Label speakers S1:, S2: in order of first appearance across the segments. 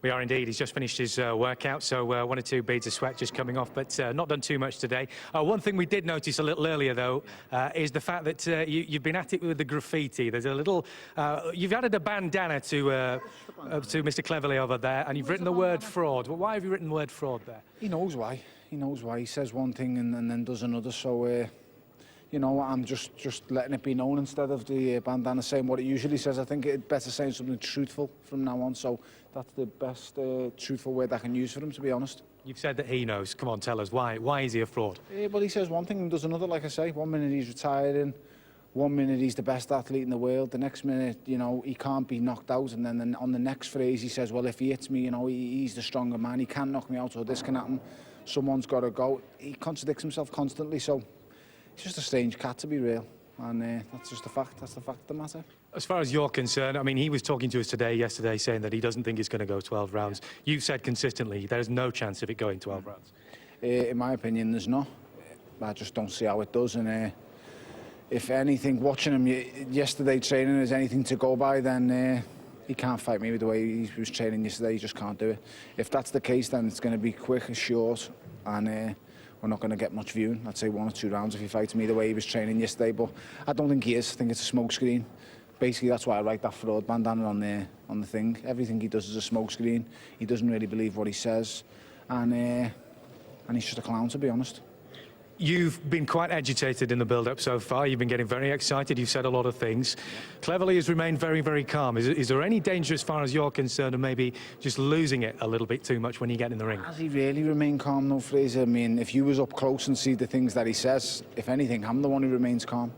S1: We are indeed. He's just finished his workout, so one or two beads of sweat just coming off, but not done too much today. One thing we did notice a little earlier, though, is the fact that you've been at it with the graffiti. There's a little... you've added a bandana to Mr. Cleverly over there, and you've written the word fraud. Well, why have you written the word fraud there?
S2: He knows why. He knows why. He says one thing and then does another, so... you know, I'm just letting it be known instead of the bandana saying what it usually says. I think it's better saying something truthful from now on, so that's the best truthful word I can use for him, to be honest.
S1: You've said that he knows. Come on, tell us. Why is he a fraud?
S2: Well, he says one thing and does another, like I say. 1 minute he's retiring, 1 minute he's the best athlete in the world, the next minute, you know, he can't be knocked out, and then on the next phrase he says, well, if he hits me, you know, he's the stronger man, he can't knock me out, or this can happen, someone's got to go. He contradicts himself constantly, so... he's just a strange cat, to be real, and that's just a fact. That's the fact of the matter. As
S1: far as you're concerned, I mean, he was talking to us yesterday, saying that he doesn't think it's going to go 12 rounds. You've said consistently there's no chance of it going 12 rounds.
S2: In my opinion, there's not. I just don't see how it does, and if anything, watching him yesterday training is anything to go by, then he can't fight me with the way he was training yesterday. He just can't do it. If that's the case, then it's going to be quick and short, and we're not going to get much viewing. I'd say 1 or 2 rounds if he fights me the way he was training yesterday, but I don't think he is. I think it's a smokescreen. Basically, that's why I write that fraud bandana on the thing. Everything he does is a smokescreen. He doesn't really believe what he says, and he's just a clown, to be honest.
S1: You've been quite agitated in the build-up so far. You've been getting very excited. You've said a lot of things. Cleverly has remained very, very calm. Is there any danger, as far as you're concerned, of maybe just losing it a little bit too much when you get in the ring?
S2: Has he really remained calm, though, Fraser? I mean, if you was up close and see the things that he says, if anything, I'm the one who remains calm.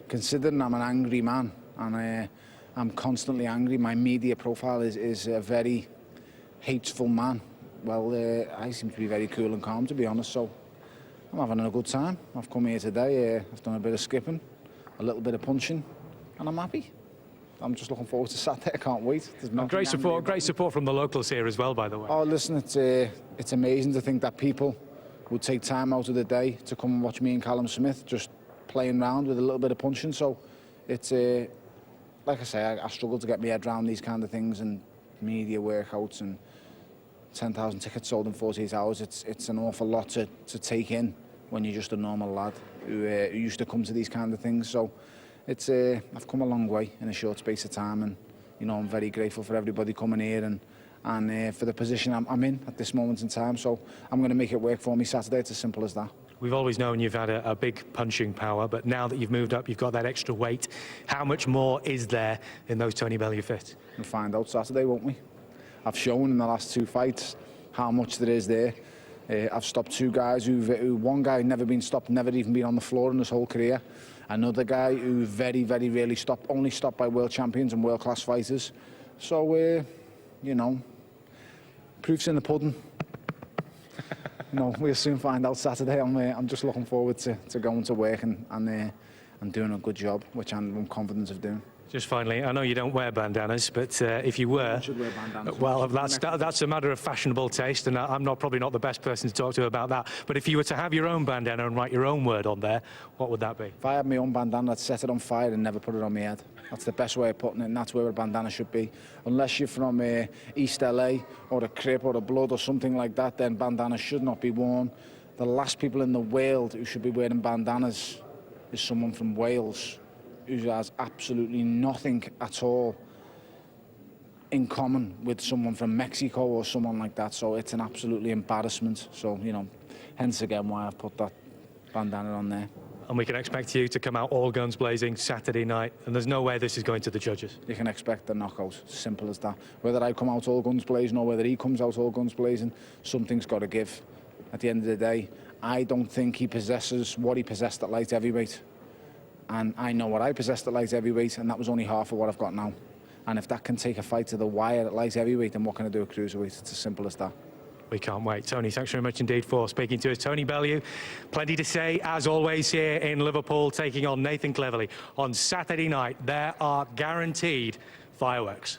S2: Considering I'm an angry man, and I'm constantly angry, my media profile is a very hateful man. Well, I seem to be very cool and calm, to be honest, so... I'm having a good time. I've come here today, I've done a bit of skipping, a little bit of punching, and I'm happy. I'm just looking forward to Saturday. I can't wait.
S1: Great support from the locals here as well, by the way.
S2: Oh, listen, it's amazing to think that people would take time out of the day to come and watch me and Callum Smith just playing around with a little bit of punching. So it's, like I say, I struggle to get my head around these kind of things, and media workouts and 10,000 tickets sold in 48 hours. It's an awful lot to take in when you're just a normal lad who used to come to these kind of things. So it's I've come a long way in a short space of time, and you know, I'm very grateful for everybody coming here and for the position I'm in at this moment in time. So I'm going to make it work for me Saturday. It's as simple as that.
S1: We've always known you've had a big punching power, but now that you've moved up, you've got that extra weight. How much more is there in those Tony Bellew fists?
S2: We'll find out Saturday, won't we? I've shown in the last 2 fights how much there is there. I've stopped 2 guys who one guy never been stopped, never even been on the floor in his whole career. Another guy who very, very rarely stopped, only stopped by world champions and world-class fighters. So, you know, proof's in the pudding. You know, we'll soon find out Saturday. I'm just looking forward to going to work and doing a good job, which I'm confident of doing.
S1: Just finally, I know you don't wear bandanas, but if you were, well, that's a matter of fashionable taste, and I'm probably not the best person to talk to about that. But if you were to have your own bandana and write your own word on there, what would that be?
S2: If I had my own bandana, I'd set it on fire and never put it on my head. That's the best way of putting it, and that's where a bandana should be. Unless you're from East LA or a Crip or a Blood or something like that, then bandanas should not be worn. The last people in the world who should be wearing bandanas is someone from Wales, who has absolutely nothing at all in common with someone from Mexico or someone like that. So it's an absolutely embarrassment. So, you know, hence again why I've put that bandana on there.
S1: And we can expect you to come out all guns blazing Saturday night, and there's no way this is going to the judges.
S2: You can expect a knockout, simple as that. Whether I come out all guns blazing or whether he comes out all guns blazing, something's got to give. At the end of the day, I don't think he possesses what he possessed at light heavyweight. And I know what I possessed at light heavyweight, and that was only half of what I've got now. And if that can take a fight to the wire at light heavyweight, then what can I do at cruiserweight? It's as simple as that.
S1: We can't wait. Tony, thanks very much indeed for speaking to us. Tony Bellew, plenty to say, as always, here in Liverpool, taking on Nathan Cleverly on Saturday night. There are guaranteed fireworks.